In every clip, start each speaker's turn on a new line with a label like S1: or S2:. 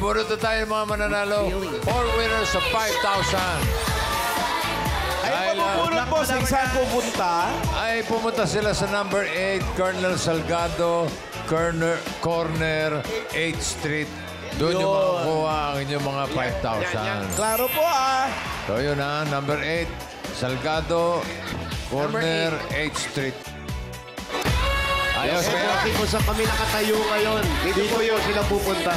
S1: bunot na tayo mga mananalo. 4 winners of 5,000.
S2: Ay, pabubunot po. Saan pupunta?
S1: Ay, pumunta sila sa number 8, Colonel Salgado, corner 8th Street. Doon yung makukuha ang inyong mga 5,000.
S2: Klaro po,
S1: So, yun na. Number 8, Salgado, corner 8th Street. Ayos kayo.
S3: Kasi kung saan kami nakatayo ngayon, dito po yun sila pupunta.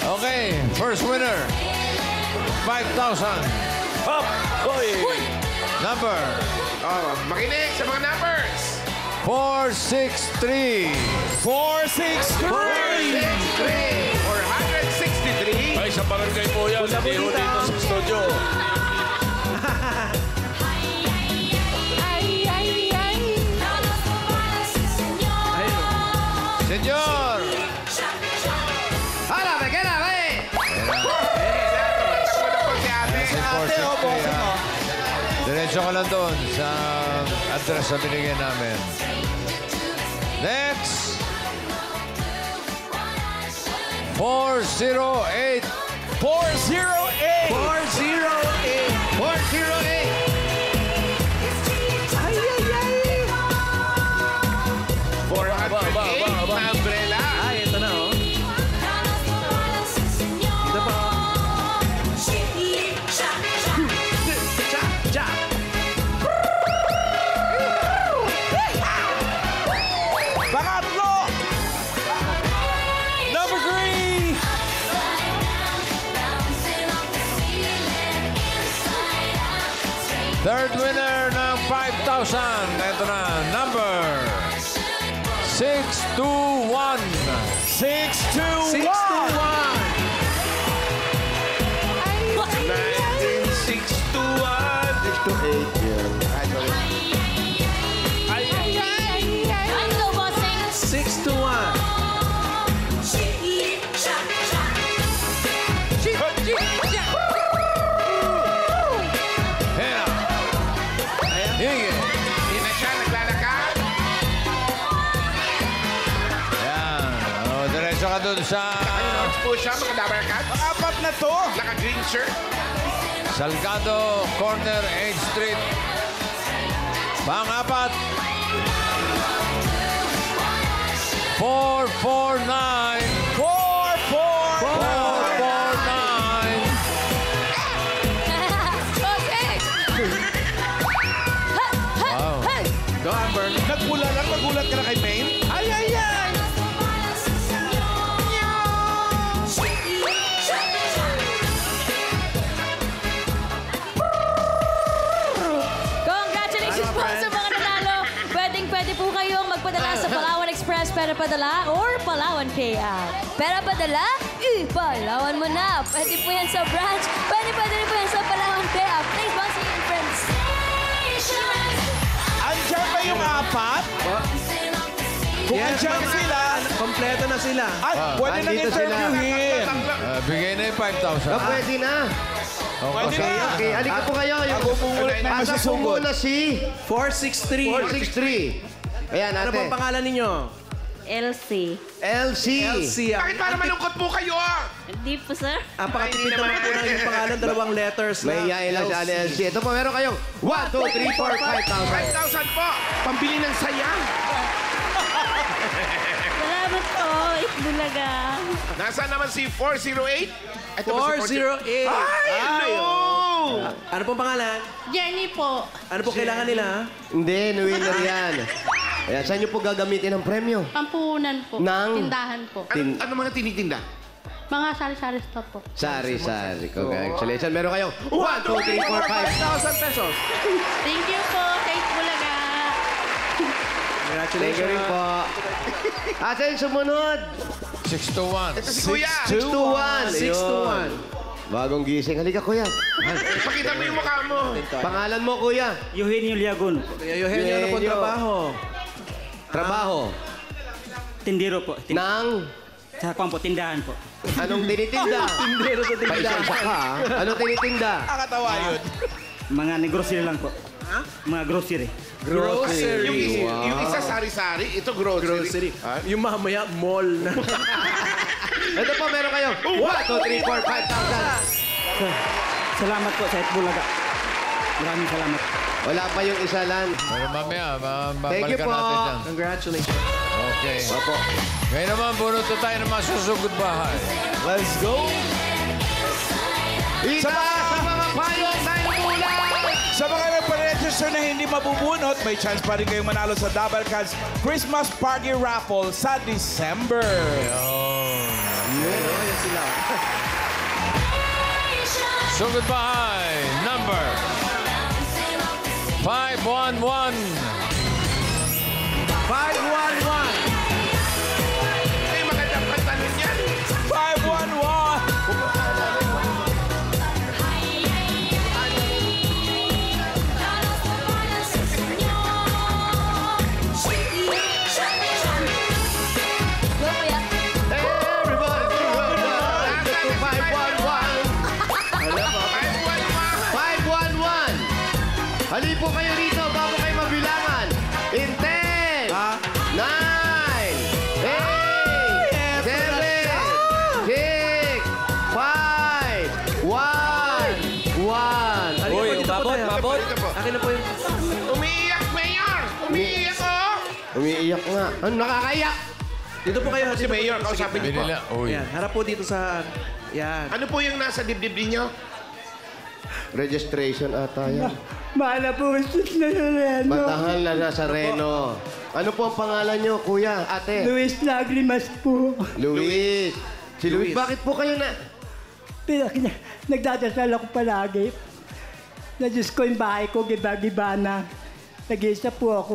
S1: Okay, first winner. 5,000.
S2: Hop! Hoy!
S1: Number
S4: Makinig sa mga numbers.
S1: 463.
S2: 463!
S4: 463.
S5: Ay, sa barangay po yan. Hindi ho dito sa studio.
S1: Senyor!
S3: Hala, magana, eh!
S2: Ate, o, bossing, o.
S1: Diretso ka lang doon sa address na binigyan namin. Next! 408.
S2: 408!
S3: 408! 408!
S2: Ay, ay, ay!
S4: 408 na umbrella.
S2: Ay, ito na, oh. Ito pa, oh. Ja! Pangatlo! Number 3!
S1: Third winner ng 5,000. Ito na, number 621.
S2: 621! 621!
S1: Hena. Hige.
S4: Hindi na siya naglalakad.
S1: Yan. Diretso ka doon sa
S4: Announce po siya, makadabarkad.
S2: Apat na to!
S4: Naka-green shirt.
S1: Salgado, corner 8th Street. Pang-apat. 449. 449. Wow.
S2: Go, Amber. Nagpula lang, magulat ka na kay Maine. Ay, ay, ay!
S6: Congratulations po sa mga nanalo. Pwede po kayong magpadala sa Palawan Express Pera Padala or Palawan Pay App. Pera Padala? Palawan mo na. Pwede po yan sa branch. Pwede rin po yan sa Palawan Pay App. Thanks, Bossy and friends.
S2: Andiyan ba yung apat? Kung andyan sila,
S7: Kompleto na sila.
S2: ay, pwede nang
S3: andito sila.
S2: interviewin.
S1: Bigay na yung 5,000.
S3: Pwede na.
S2: Pwede na.
S3: Okay, halika po kayo.
S2: Bubungulit na
S3: Asa po
S2: masasugod.
S3: muna si
S7: 463.
S3: 463. Ayan,
S7: Ano
S3: ate.
S7: pong pangalan ninyo?
S6: LC.
S3: LC.
S7: Elsie.
S4: Bakit parang malungkot po kayo?
S6: Hindi po, sir.
S7: Napakatipid naman po ng inyong pangalan. Dalawang letters
S3: May
S7: lang.
S3: yain lang si Ate LC. Ito po, meron kayong 1, 2, 3, 4, 5,000.
S4: 5,000 po. Pambili ng sayang.
S6: Salamat po. Itbulaga.
S4: Nasaan naman si 408? Ito ba si
S7: 408.
S4: Ay, hello!
S7: Ano pong pangalan?
S6: Jenny po.
S7: Ano po kailangan nila?
S3: Hindi, winner yan. Ayan, saan niyo po gagamitin ang premyo?
S8: Pampuhunan po.
S3: Nang?
S8: Tindahan po.
S4: Ano mga tinitinda?
S8: Mga sari-sari store po.
S3: Sari-sari. Congratulations. Meron kayong 1, 2, 3, 4, 5.
S7: 5,000 pesos.
S8: Thank you po, Kate Bulaga.
S3: Thank you rin
S7: Congratulations.
S3: po. Asa yung sumunod?
S1: 621.
S4: Ito si Kuya.
S3: 621.
S7: 621.
S3: Bagong gising. Halika, kuya.
S4: Pakita mo yung mukha mo.
S3: Pangalan mo, kuya?
S9: Eugenio Liagon.
S7: Kuya Eugenio, ano po
S3: Eugenio.
S7: trabaho?
S3: Trabaho.
S9: Tindero po.
S3: Nang?
S9: Sa kwan po, tindahan po.
S3: Anong tinitinda?
S7: Tindero sa tindahan.
S3: Paisa-isa ka, ha? Anong tinitinda?
S2: Nakakatawa yun.
S9: Mga grocery lang po. Mga grocery.
S4: Yung,
S7: Grocery.
S4: yung isa sari-sari, ito grocery.
S7: Grocery. Yung mamaya, mall na.
S3: Ito po, meron kayo. 1, 2, 3, 4, 5,000.
S9: Salamat po sa Itbulaga. Maraming salamat.
S3: Wala pa yung isa lang.
S1: Pero mamaya,
S3: Thank you
S1: babalikan
S3: po.
S1: natin yan.
S7: Congratulations.
S1: Okay.
S3: Opo.
S1: Ngayon naman, bunot na tayo ng masusugod bahay.
S2: Let's go.
S3: Itaas sa mga payong na mula.
S2: Sa mga nagpa-register na hindi mabubunot, may chance pa rin kayong manalo sa Double Cards Christmas Party Raffle sa December.
S1: Sugod bahay, number 511.
S7: 511.
S4: Ay, magandang kanta nun yan.
S2: 511.
S6: Go, kuya.
S3: Everybody to run down to 511. Wala pa. 511. Hali po kayo rito bago kayo mabilangan. In 10, 9, 8, 7, 6, 5, 1, 1.
S7: Uy, babot. Akin na po yung...
S4: Umiiyak, Mayor! Umiiyak, oh!
S3: Umiiyak nga. Ano, nakakaiyak?
S7: Dito po kayo.
S4: Si Mayor, kausapin niyo po.
S1: Binila. Uy.
S7: Yan, harap po dito sa... Yan.
S4: Ano po yung nasa dibdib ninyo?
S3: Registration ata yan.
S9: Mahal po, sus na yun.
S3: Matahal na nasa Reno. Ano po ang pangalan nyo, kuya, ate?
S9: Luis Lagrimas po.
S3: Luis. Si Luis, bakit po kayo na...
S9: Nagdadasal ako palagi. Na Diyos ko yung bahay ko, giba-giba na. Nag-iisa po ako.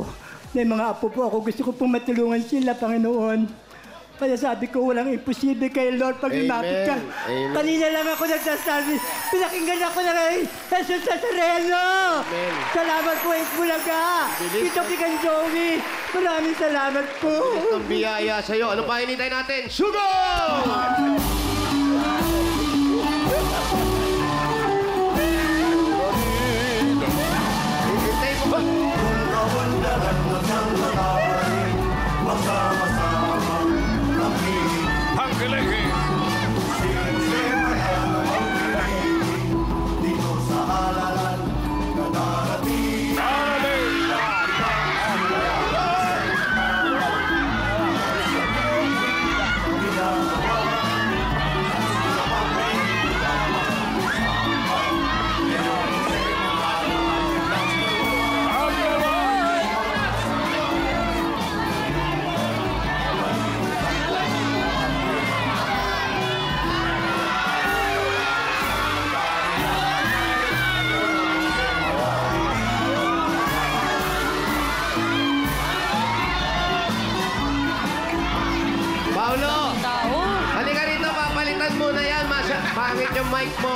S9: May mga apo po ako. Gusto ko pong matulungan sila, Panginoon. Kaya sabi ko, walang imposible kay Lord pag
S3: Amen.
S9: lumapit ka.
S3: Amen.
S9: Kanina lang ako nagsasabi. Pinakinggan ako na kay Jesus Nazareno.
S3: Amen.
S9: Salamat po, Itbulaga. Ito Pikan Joey. Maraming salamat po.
S3: Ang biyaya sa'yo. Ano pa hinintay natin? Sugo! Hintay mo ba?
S5: Ang galing.
S3: Paulo!
S6: Tao.
S3: Halika rito, papalitan mo na yan. Pangit yung mic mo.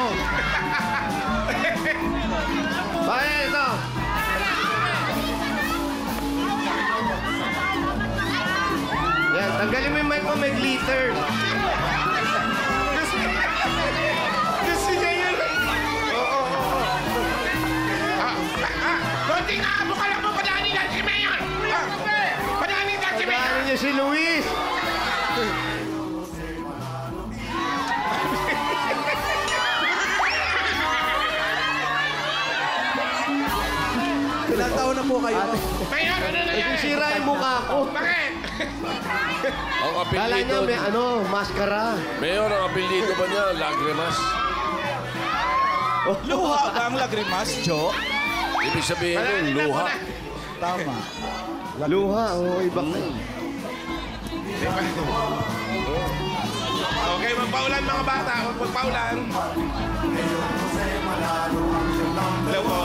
S3: Bakit ito? Yan, tanggalin mo yung mic mo, may glitter.
S4: Gusto niya yun. Oo. Konting aabo ka lang mo, padaanin lang si Mayor! Padaanin lang si Mayor!
S3: Pagkaanin niyo si Luis.
S7: Ilang taon na po kayo?
S4: Mayor, ano na yan?
S3: Sira yung mukha ko.
S4: Bakit?
S5: Ang
S3: Kala niya
S5: apelyido.
S3: may maskara.
S5: Mayor, ang apelyido ba niya? Lagrimas.
S2: Luha ba ang lagrimas, Jo?
S5: Ibig sabihin nun,
S4: Padaanin lang
S5: luha.
S4: muna.
S2: Tama.
S3: Luha, oo, iba ka.
S4: Okay, magpaulan mga bata. Huwag magpaulan. Hello po.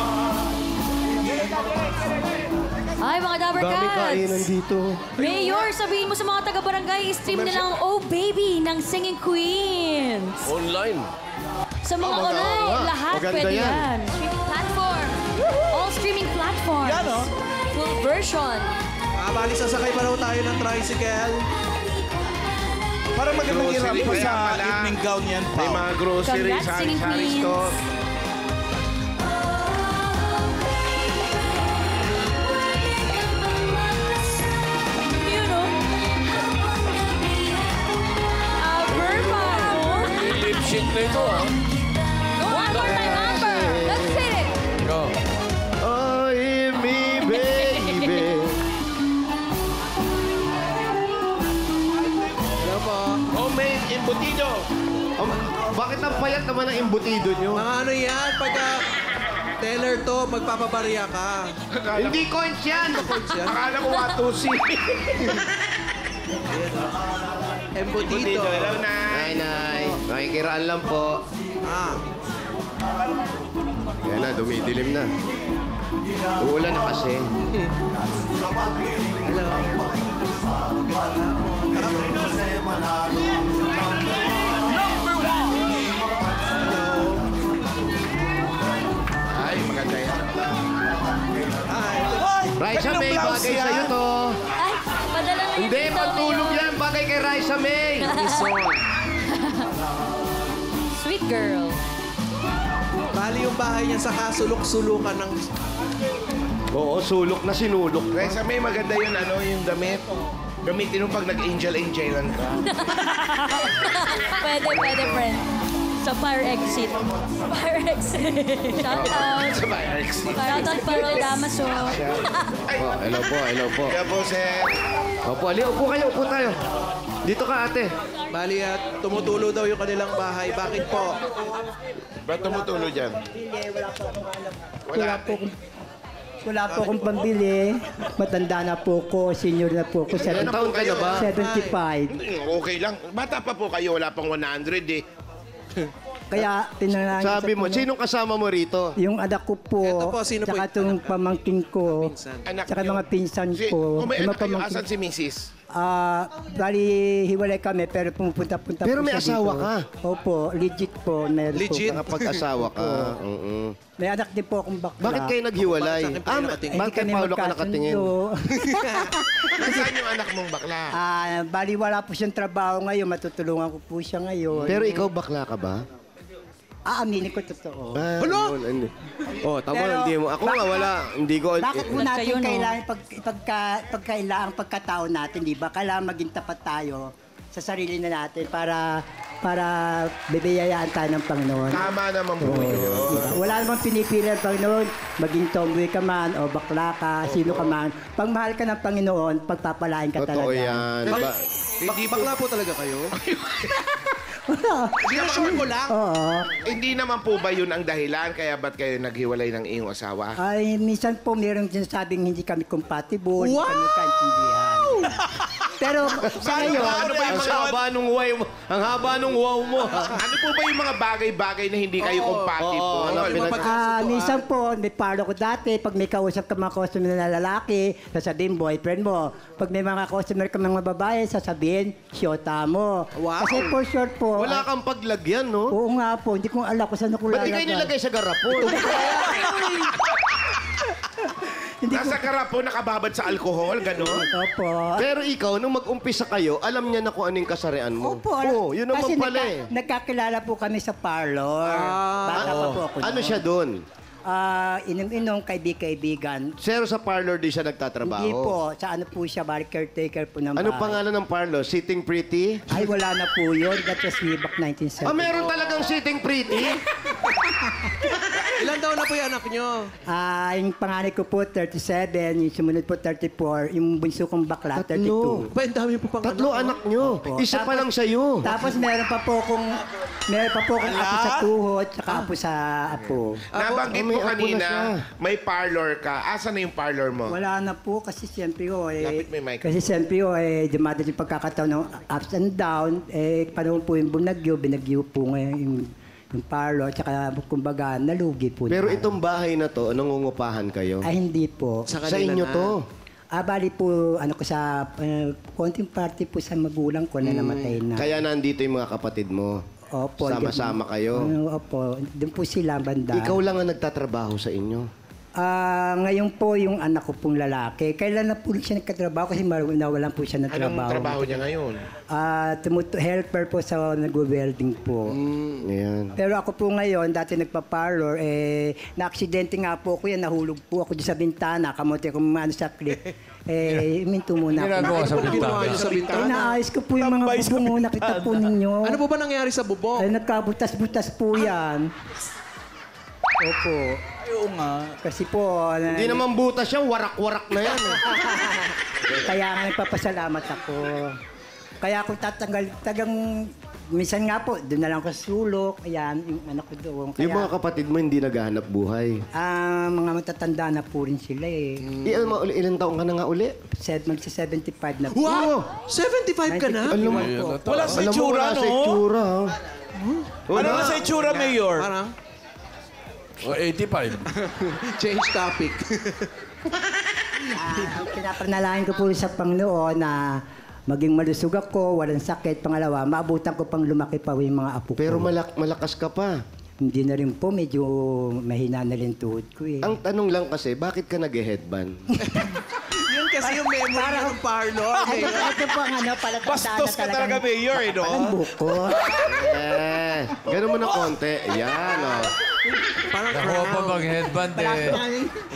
S6: Ay, mga Dabber
S3: Dami kainan
S6: Cats.
S3: dito.
S6: Mayor, sabihin mo sa mga taga-barangay, stream nila ang Oh Baby ng Singing Queens.
S5: Online.
S6: Sa mga
S3: Oh,
S6: online,
S3: nga.
S6: lahat
S3: Maganda
S6: pwede
S3: yan.
S6: yan. Streaming platform. All streaming platforms.
S2: Yan, oh.
S6: Full version.
S7: Bali, sasakay pa raw tayo ng tricycle.
S2: Para magandang
S4: Grocery,
S2: hirap pa
S4: kaya
S2: sa
S4: pala.
S2: evening gown yan,
S4: May
S2: Pao.
S4: mga groceries,
S6: Congrats, Singing
S4: sari-sari
S6: Queens.
S4: store.
S6: You know? Our
S5: na ito, ha?
S6: One more time, Amber. Let's hit it.
S1: Go.
S3: Oh, me, baby.
S7: Hello po.
S4: Homemade embutido.
S3: Bakit ang payat naman ang imbutido nyo?
S7: Mga ano yan, pagka teller to, magpapabarya ka.
S3: Hindi coins yan!
S4: Akala ko watusi.
S7: Embutido.
S4: Hello, Nay.
S3: Nay. Makikiraan lang po.
S7: Ah,
S3: Yan na, dumidilim na. Uulan na kasi.
S7: hello.
S4: Ay, maganda yan.
S3: Raisa May, bagay sa'yo to.
S6: Ay, padala na
S3: Hindi,
S6: yung
S3: pagtulog yan. Bagay kay Raisa May.
S6: Sweet girl.
S7: Bali yung bahay niya sa kasulok-sulukan ng...
S3: Oo, sulok na sinulok.
S4: Reza, may maganda yun, yung damit. Gamitin mo pag nag-angel-angelan ka.
S6: Pwede, friend. Sa fire exit. Fire exit. Shout out.
S4: Sa fire exit.
S6: Shout out para Damaso.
S3: Oh, hello po, hello po.
S4: Kaya po, sir.
S3: Opo, ali, upo kayo, upo tayo. Dito ka, ate.
S7: Bali at tumutulo daw yung kanilang bahay. Bakit po?
S4: Ba't tumutulo dyan?
S9: Wala po akong pambili. Matanda na po ko, senior na po ko.
S3: Ilan taon ka na ba?
S9: 75.
S4: Okay lang. Bata pa po kayo, wala pang 100 eh.
S9: Kaya tinanong
S3: Sabi mo, sinong kasama mo rito?
S9: yung anak ko po,
S7: Eto po, sino po
S9: tsaka
S7: yung
S9: itong pamangkin ko,
S4: Anak
S9: tsaka
S4: niyo.
S9: mga pinsan
S4: Si,
S9: ko.
S4: kung may
S9: yung
S4: anak kayo,
S9: pamangkin-
S4: asan si Mrs.?
S9: Bali, hiwalay kami, pero pumupunta-punta
S3: Pero
S9: po
S3: may
S9: siya
S3: asawa
S9: dito.
S3: ka?
S9: Opo, legit po. Meron
S7: Legit?
S9: Po.
S3: Nakapag-asawa ka.
S9: May anak din po akong bakla.
S3: Bakit kayo naghiwalay?
S7: Bakit sa akin pa kayo nakatingin?
S9: Hindi
S3: bakit kay
S9: kami
S3: Paolo ka nakatingin?
S9: magkasundo.
S4: Nasaan yung anak mong bakla?
S9: Bali, wala po siyang trabaho ngayon. Matutulungan ko po siya ngayon.
S3: Pero ikaw bakla ka ba?
S9: Aaminin ko totoo.
S3: Oh, tama,
S9: Pero,
S3: hindi mo. Ako nga wala. Hindi ko.
S9: Bakit po
S6: Ulat
S9: natin
S6: kayo, no?
S9: kailangan pagkailangan pagkatao natin, di ba? Kailangan maging tapat tayo sa sarili na natin para bibiyayaan tayo ng Panginoon.
S4: Tama naman po yun.
S9: Diba? Wala namang pinipili ng Panginoon, maging tomboy ka man o bakla ka, sino ka man. Pag mahal ka ng Panginoon, pagpapalain ka
S3: Totoo
S9: talaga.
S3: yan.
S7: Bakla po talaga kayo?
S9: Wala.
S7: Sinasure ko lang.
S9: Oo.
S4: Hindi naman po ba yun ang dahilan kaya ba't kayo naghiwalay ng iyong asawa?
S9: Ay, minsan po mayroong sinasabing hindi kami compatible, hindi
S7: Wow!
S9: kami kaintindihan. Pero sa ngayon,
S4: Ano ba yung
S3: Ang
S4: mga,
S3: haba nung wow mo. Ang haba nung wow mo.
S4: ano po ba yung mga bagay-bagay na hindi kayo compatible?
S9: minsan po, may paro ko dati, pag may kausap ka mga customer na lalaki, sasabihin boyfriend mo. Pag may mga customer ka mga babae, sasabihin, syota mo.
S7: Wow.
S9: Kasi for short po,
S3: Wala kang paglagyan, no?
S9: oo nga po, hindi ko alam kung saan ako
S3: Ba't di kayo
S9: lalagay.
S3: nilagay sa garapon?
S4: Nasa karapo, nakababad sa alkohol, gano'n?
S9: Opo.
S3: Pero ikaw, nung mag-umpisa kayo, alam niya na kung anong kasarian mo.
S9: Opo.
S3: Oo, yun naman
S9: Kasi
S3: pala eh.
S9: nagkakilala po kami sa parlor. Bata pa po ako.
S3: Ano
S9: noon.
S3: siya doon?
S9: Inom-inom, kaibig-kaibigan.
S3: Pero sa parlor di siya nagtatrabaho.
S9: Hindi po. Sa ano po siya, bari caretaker po ng
S3: Ano
S9: bahay.
S3: pangalan ng parlor? Sitting Pretty?
S9: Ay, wala na po yun. That was way back 1970.
S3: Meron talagang Sitting Pretty?
S7: Ilan taon na po yung anak nyo?
S9: Yung panganay ko po, 37. Yung sumunod po, 34. Yung bunso kong bakla, 32.
S7: Ba, ang dami po pang
S3: Tatlo anak nyo.
S9: Opo.
S3: Isa pa
S9: Tapos-
S3: lang sa'yo.
S9: Tapos meron pa po akong apo sa tuhod, tsaka apo sa apo.
S4: Nabanggit
S3: may
S4: mo
S3: apo na
S4: kanina,
S3: siya.
S4: may parlor ka. Asan na yung parlor mo?
S9: Wala na po kasi siyempre
S4: Lapit mo yung mic.
S9: kasi siyempre dumadating yung pagkakataon ng ups and down, panahon po yung binagyo po ngayon yung parlor, tsaka kumbaga nalugi po.
S3: Pero
S9: na.
S3: itong bahay na to, nangungupahan kayo?
S9: Ay, hindi po.
S3: Sa
S7: kanila
S3: inyo
S7: na.
S3: to.
S9: Bali po, ko sa, konting party po sa magulang ko na namatay na.
S3: Kaya nandito yung mga kapatid mo.
S9: Opo.
S3: Sama-sama kayo.
S9: Opo. Doon po sila banda.
S3: Ikaw lang ang nagtatrabaho sa inyo.
S9: Ngayon po yung anak ko pong lalaki. Kailan na po siya nagkatrabaho kasi nawalan po siya ng
S4: Anong
S9: trabaho.
S4: trabaho niya ngayon?
S9: Helper po sa nag-welding po.
S3: Ayan.
S9: Pero ako po ngayon, dati nagpa-parlor, na-aksidente nga po ako yan, nahulog po ako dyan sa bintana, kamote ko ano sa cliff. Minto muna ako.
S1: Ginagawa sa
S7: Ano ginawa niyo sa bintana?
S9: Inaayos ko po yung mga
S2: Tambay sa
S9: bubong mo, nakita po ninyo.
S7: Ano po ba nangyari sa bubong?
S9: Ay, nagkabutas-butas po yan. Opo.
S2: Oo nga.
S9: Kasi po,
S3: Hindi naman butas yan, warak-warak na yan.
S9: kaya nga nagpapasalamat ako. Kaya ako minsan nga po, doon na lang ako sa sulok. Ayan, yung anak ko doon. Kaya,
S3: Yung mga kapatid mo hindi naghahanap buhay.
S9: mga matatanda na po rin sila eh.
S3: Ilan taong ka na nga uli?
S9: Magsa-75 na po.
S7: Wow! 75 ka na?
S3: Alam mo,
S2: Wala sa
S3: alam mo,
S2: itsura,
S3: wala
S2: no?
S3: sa itsura.
S2: Ano na sa itsura, Mayor?
S7: Parang
S5: O, 85.
S7: change topic.
S9: Pinapanalangin ko po sa Panginoon na maging malusog ako, walang sakit. Pangalawa, maabutan ko pang lumaki pa yung mga apo ko.
S3: Pero malakas ka pa.
S9: Hindi na rin po, medyo mahina na rin tuhod ko eh.
S3: Ang tanong lang kasi, bakit ka nag-headband?
S7: Yun kasi yung memory ng parlor.
S9: Ito po ang palatandaan
S2: Bastos ka talaga, Mayor, eh, no?
S9: Parang buko.
S3: Ganun mo na konti. Yan, o.
S7: Parang
S1: Nakuha pa bang headband eh.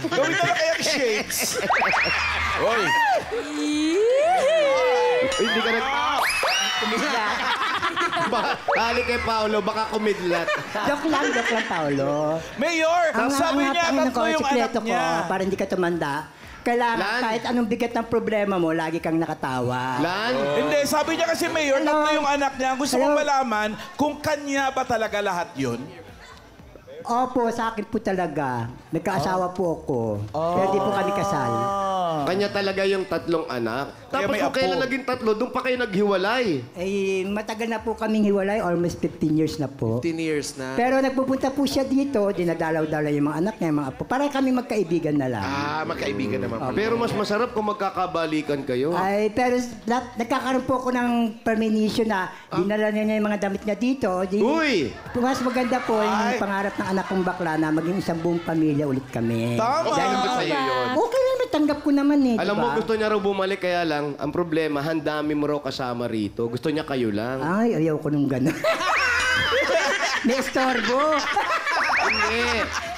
S2: Gawin na kaya shakes.
S5: Oy,
S3: Hindi ka nag... Tali kay Paolo, baka kumidlat.
S9: Joke lang, Paolo.
S2: Mayor, sabi niya tatlo yung anak
S9: sikreto
S2: niya.
S9: ko, para hindi ka tumanda. Kailangan
S3: Lan.
S9: kahit anong bigat ng problema mo, lagi kang nakatawa.
S3: Lan,
S2: Hindi, sabi niya kasi, Mayor, tatlo yung anak niya. Gusto
S9: Hello?
S2: kong malaman kung kanya ba talaga lahat yun?
S9: Opo, sa akin po talaga. Nagkaasawa po ako. Pero di po kami kasal.
S3: kanya talaga yung tatlong anak.
S2: Kaya
S3: Tapos
S2: may
S3: kung kailan
S2: apo.
S3: naging tatlo, doon pa kayo naghiwalay.
S9: Eh, matagal na po kaming hiwalay. Almost 15 years na po.
S7: 15 years na.
S9: Pero nagpupunta po siya dito, dinadalaw-dalaw yung mga anak niya, yung mga apo. Para kami magkaibigan na lang.
S4: Magkaibigan naman.
S3: Pero mas masarap kung magkakabalikan kayo.
S9: Ay, pero nagkakaroon po ako ng permission na dinala niya yung mga damit niya dito.
S3: Uy!
S9: Mas maganda po yung pangarap ng anak kong bakla na maging isang buong pamilya ulit kami.
S2: Tama.
S4: Okay lang ba sa'yo yun?
S9: Okay lang, natanggap ko naman eh,
S3: Alam mo,
S9: diba?
S3: gusto niya raw bumalik, kaya lang, ang problema, handami mo raw kasama rito. Gusto niya kayo lang.
S9: Ay, ayaw ko nung gano'n. May estorbo.
S3: Hindi.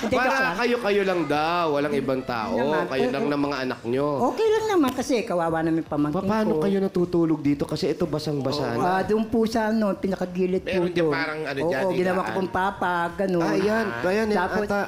S9: Hindi, joke
S3: Para
S9: lang.
S3: kayo lang daw, walang ibang tao.
S9: Naman.
S3: Kayo lang ng mga anak nyo.
S9: Okay lang naman kasi kawawa namin pamangkin ko.
S3: Paano kayo natutulog dito? Kasi ito basang-basa na.
S9: Doon po sa pinakagilid po
S4: Meron dyan
S9: doon.
S4: parang ano
S9: Oo,
S4: dyan,
S9: ginawa ko
S4: higaan.
S9: pong papa, gano'n.
S3: Ayan, ayan,
S9: Tapos,
S3: ata.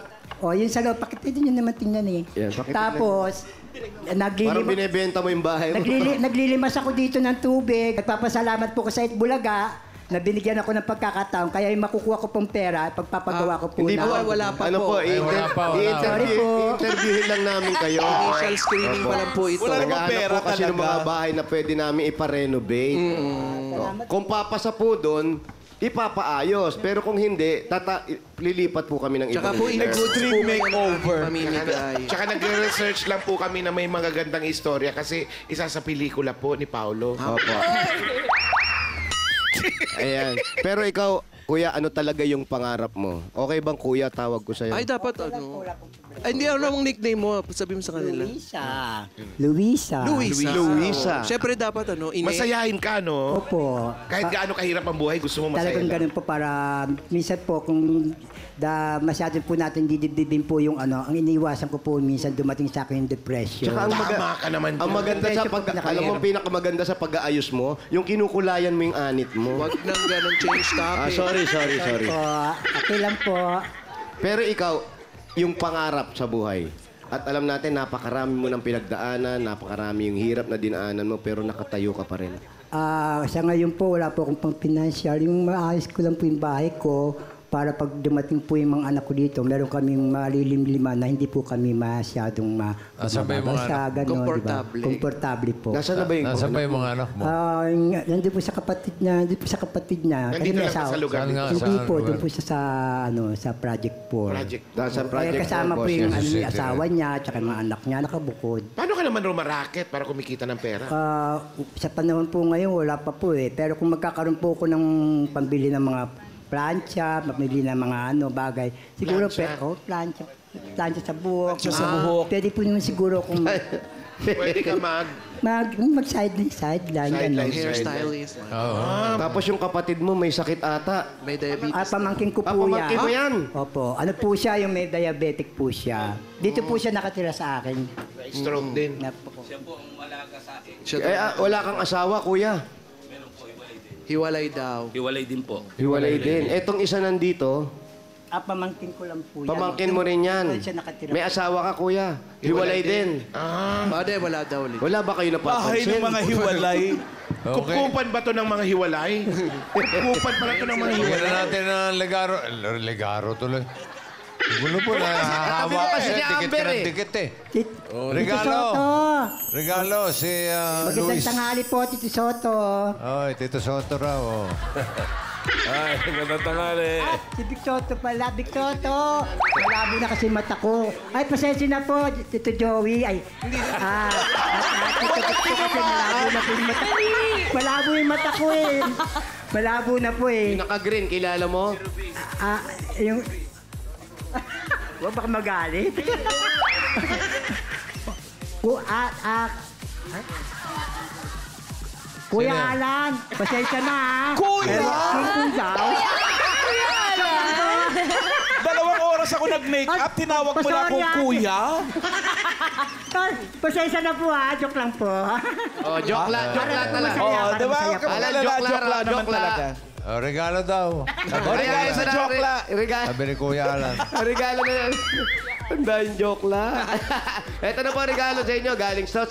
S9: yun sa loob, pakita nyo naman tingnan eh.
S3: Yan, pakita
S9: Tapos,
S3: Parang binibenta mo yung bahay mo.
S9: naglilimas ako dito ng tubig. Nagpapasalamat po ko sa Itbulaga na binigyan ako ng pagkakataon. Kaya yung makukuha ko pong pera, pagpapagawa ko po
S3: Hindi
S9: na.
S3: po,
S7: wala pa
S3: ano
S7: po.
S3: po,
S1: Ay, wala pa, wala.
S9: Sorry po.
S3: i-interviewin lang namin kayo.
S7: Initial screening pa lang po ito.
S2: Wala namang
S3: Naghahanap
S2: pera
S3: po kasi ng
S2: talaga.
S3: mga bahay na pwede namin ipa-renovate. Kung papasa po doon, ipapaayos. Pero kung hindi, lilipat po kami ng
S7: Tsaka
S3: ibang
S7: po,
S3: lugar.
S2: Good dream makeover.
S7: Pamimigay.
S4: Tsaka nagre-research lang po kami na may magagandang istorya kasi isa sa pelikula po ni Paolo.
S3: Opo. Ayan. Pero ikaw, kuya, ano talaga yung pangarap mo? Okay bang kuya tawag ko sa'yo?
S7: Ay, dapat ano. Ay, hindi ano namang nickname mo. Sabi mo sa kanila.
S9: Luisa.
S3: Luisa.
S7: Siyempre dapat ano.
S4: Masayahin ka, no?
S9: Opo.
S4: Kahit gaano kahirap ang buhay, gusto mo masaya
S9: Talagang
S4: lang.
S9: ganun po para minsan po kung masyado po natin didibdibin po yung ano, ang iniiwasan ko po minsan dumating sa akin yung depression.
S3: Tsaka
S4: Tama ka naman
S3: Ang
S4: dyan.
S3: maganda sa alam mo, ang pinakamaganda sa pag-aayos mo, yung kinukulayan mo yung anit mo.
S7: Wag nang ganun change topic.
S3: Sorry.
S9: Po, okay lang po.
S3: Pero ikaw, yung pangarap sa buhay. At alam natin, napakarami mo ng pinagdaanan, napakarami yung hirap na dinaanan mo, pero nakatayo ka pa rin.
S9: Sa ngayon po, wala po akong pang financial. Yung maayos ko lang po yung bahay ko para pag dumating po yung mga anak ko dito, meron kaming malilim-lima na hindi po kami masyadong
S1: Asan ba yung mga
S9: mababasa, gano'n,
S7: Komportable.
S9: Diba? Komportable po.
S3: Nasaan na ba yung
S1: Nasaan ba yung mga anak mo?
S9: Nandun po sa kapatid niya, kasi
S4: Nandito
S9: may
S4: lang
S9: asawa.
S4: sa lugar.
S1: Saan nga?
S9: Hindi
S1: Saan
S9: po,
S1: lugar?
S9: doon po siya sa Project 4.
S4: Project.
S3: Nasa
S9: Kaya
S3: project
S9: kasama
S3: mo,
S9: po
S3: boss.
S9: yung
S1: Yes,
S9: yung
S1: yes,
S9: asawa niya, tsaka yung mga anak niya, nakabukod.
S4: Paano ka naman rumaraket para kumikita ng pera?
S9: Sa panahon po ngayon, wala pa po eh. Pero kung magkakaroon po ako ng pambili ng mga plancha, pambili ng mga bagay, siguro
S4: Plancha?
S9: plancha sa buhok.
S2: Plancha sa buhok.
S9: Pwede po naman siguro kung
S10: Pwede ka
S9: Mag-sideline.
S3: Sideline.
S7: Hairstylist.
S3: Tapos yung kapatid mo may sakit ata.
S7: May diabetes.
S9: Pamangkin ko po yan.
S3: Pamangkin mo yan?
S9: Opo. Ano po siya, yung may diabetic po siya. Dito po siya nakatira sa akin.
S10: Stroke din.
S3: Wala kang asawa, kuya.
S7: Hiwalay daw.
S3: Hiwalay din. Etong isa nandito,
S9: Pamangkin ko lang po yan.
S3: pamangkin mo rin yan.
S9: Doon siya nakatira.
S3: May asawa ka, kuya. Hiwalay din.
S7: Bade, wala daw ulit.
S3: Wala ba kayo
S2: Bahay
S3: napapansin?
S2: ng mga hiwalay.
S10: Kukupan ba to ng mga hiwalay? Kukupan pala to ng mga
S1: Bigyan
S10: hiwalay.
S1: na natin ng legaro. Legaro tuloy. Gulo po na.
S3: Katabi mo kasi ni
S1: Dikit
S3: Amber
S1: ka ng
S3: eh.
S1: dikit eh.
S9: Tito
S1: Regalo.
S9: Soto.
S1: Regalo si
S9: Magandang
S1: Luis.
S9: tanghali po, Tito Soto.
S1: Oy, Tito Soto raw. Oh.
S5: Ay, ganda tangali.
S9: Si Big Soto pala, Big Soto. Malabo na kasi mata ko. Ay, pasensya na po, Tito Joey. Ay, Tito Soto kasi malabo na po yung mata ko. Malabo yung mata ko eh. Malabo na po eh.
S3: Yung naka-green, kilala mo?
S9: Yung... Huwag baka magalit. Kuya
S1: Sino?
S9: Alan, pasensya na ha.
S2: Kuya!
S9: Kuya Alan!
S2: Dalawang oras ako nag-makeup, tinawag mo na akong kuya.
S9: Pasensya na po ha, joke lang po.
S3: Oh, joke lang talaga.
S2: Oh, di ba?
S3: Alan,
S2: Joke lang naman talaga.
S1: Oh, regalo daw.
S2: Regalo sa joke lang.
S1: Sabi ni Kuya Alan.
S3: Regalo na yan. Tanda yung joke lang. Ito na po ang regalo sa inyo. Galing sa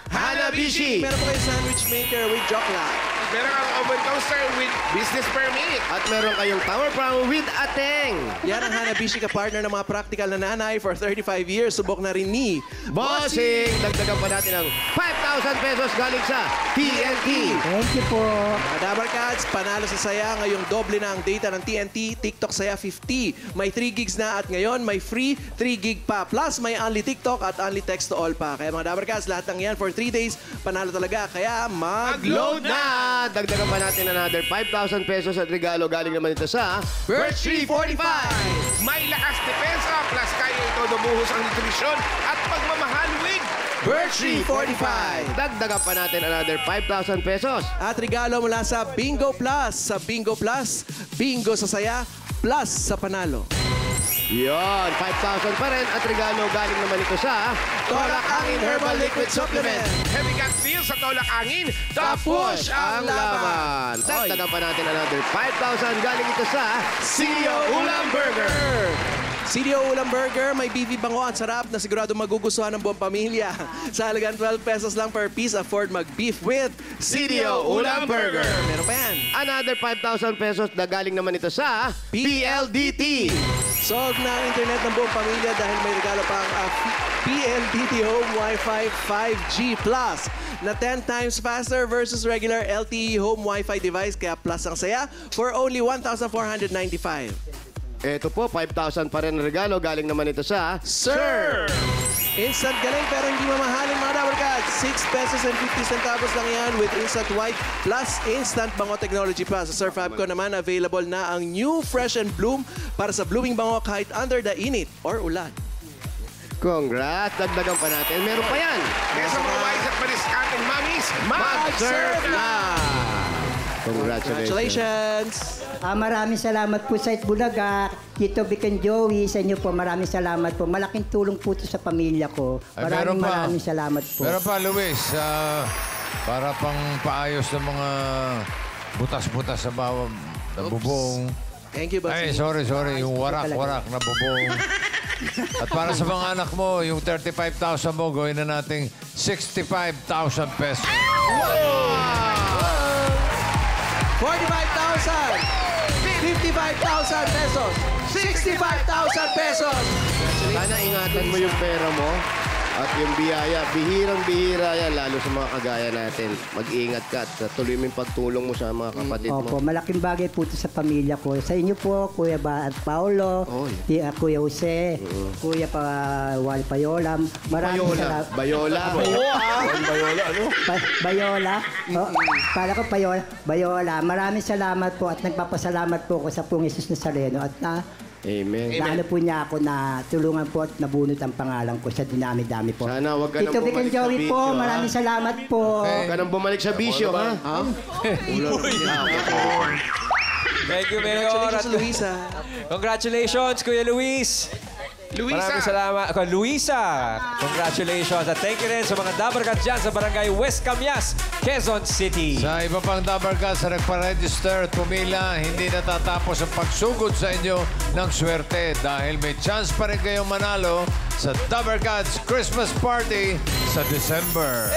S3: Hanabishi.
S7: Meron po kayo sandwich maker with jokla.
S10: Meron kang oven toaster with business permit.
S3: At meron kayong Tower Crown with Ateng.
S7: Yan ang Hanabishi ka-partner ng mga practical na nanay for 35 years. Subok na rin ni
S3: Bossing! Dagdagan pa natin ng 5,000 pesos galing sa TNT.
S9: Thank you po.
S7: Mga Dabar Cats, panalo sa saya. Ngayong doble na ang data ng TNT. TikTok Saya 50. May 3 gigs na at ngayon may free 3 gig pa. Plus may only TikTok at only text to all pa. Kaya mga Dabar Cats, lahat ng yan for 3 days. Panalo talaga. Kaya
S3: Mag-load na! Dagdagan pa natin another 5,000 pesos at regalo galing naman ito sa
S7: Birch Tree 45.
S10: May lakas depensa plus kaya ito lumuhos ang nutrisyon at pagmamahal with
S7: Birch Tree 45.
S3: Dagdagan pa natin another 5,000 pesos.
S7: At regalo mula sa Bingo Plus. Sa Bingo Plus, bingo sa saya, plus sa panalo.
S3: Yon, 5,000 pa rin at regalo galing naman ito sa
S7: Tolak Angin Herbal Liquid Supplement.
S10: heavy gut feel sa tolak angin.
S3: Tapos ang laban. Dagdagan pa natin another 5,000 galing ito sa
S7: CDO Ulam Burger. CDO Ulam Burger, may beefy bango at sarap na sigurado magugustuhan ng buong pamilya. Sa halagang 12 pesos lang per piece, afford mag-beef with CDO Ulam Burger. Meron pa yan.
S3: Another 5,000 pesos na galing naman ito sa PLDT.
S7: Solve na ang internet ng buong pamilya dahil may regalo pang PLDT Home Wi-Fi 5G Plus na 10 times faster versus regular LTE Home Wi-Fi device. Kaya plus ang saya for only 1,495.
S3: Ito po, 5,000 pa rin ang regalo. Galing naman ito sa
S7: Sir! Instant galing pero hindi mamahalin mga Dabar Cats. 6 pesos and 50 centavos lang yan with Instant White plus Instant Bango Technology Plus. Sa Sir Fabco naman, available na ang new Fresh and Bloom para sa blooming bango kahit under the init or ulan.
S3: Congrats! Dagdagan pa natin. Meron pa yan.
S10: Kaya sa mga wives at paniskating mommies,
S3: Mag-surf na! Congratulations!
S9: Maraming salamat po sa Itbulaga, Tito Vic and Joey, sa inyo po. Maraming salamat po. Malaking tulong po ito sa pamilya ko.
S1: Ay, meron pa.
S9: Maraming salamat po.
S1: Meron pa, Luis. Para pang paayos ng mga butas-butas sa bawang na bubong.
S7: Thank you, Bossy.
S1: Ay, sorry. Yung warak-warak na bubong. At para sa mga anak mo, yung 35,000 mo, gawin na nating 65,000 pesos.
S7: 45,000! 55,000 pesos! 65,000 pesos!
S3: Sana ingatan mo yung pera mo at yung biyaya. Bihirang-bihira yan, lalo sa mga kagaya natin. Mag-iingat ka at tuloy mo yung pagtulong mo sa mga kapatid mo.
S9: Opo, malaking bagay po ito sa pamilya ko. Sa inyo po, Kuya Paolo, Kuya Jose, Kuya Wal Payola. Maraming salamat.
S3: Bayola.
S10: Bayola, ano?
S9: Bayola? Para ko Bayola. Maraming salamat po at nagpapasalamat po ako sa Pong Jesus Nazareno at
S3: Amen.
S9: Lalo po niya ako na tulungan po at nabunot ang pangalan ko sa dinami-dami po.
S3: Sana huwag ka nang
S9: Tito Vic and
S3: bumalik sa
S9: Joey
S3: bisyo,
S9: po,
S3: ha?
S9: maraming salamat po.
S3: Huwag ka nang bumalik sa bisyo, ha?
S11: Thank you, Mayor.
S7: Congratulations, Luisa.
S11: Congratulations, Kuya Luis.
S10: Luisa.
S11: Maraming salamat. Luisa, congratulations. At thank you rin sa mga Dabarkat dyan sa Barangay West Camias, Quezon City.
S1: Sa iba pang Dabarkat sa nagpa-register at pumila, hindi natatapos ang pagsugod sa inyo ng swerte dahil may chance pa rin kayong manalo sa Dabarkat's Christmas Party sa December.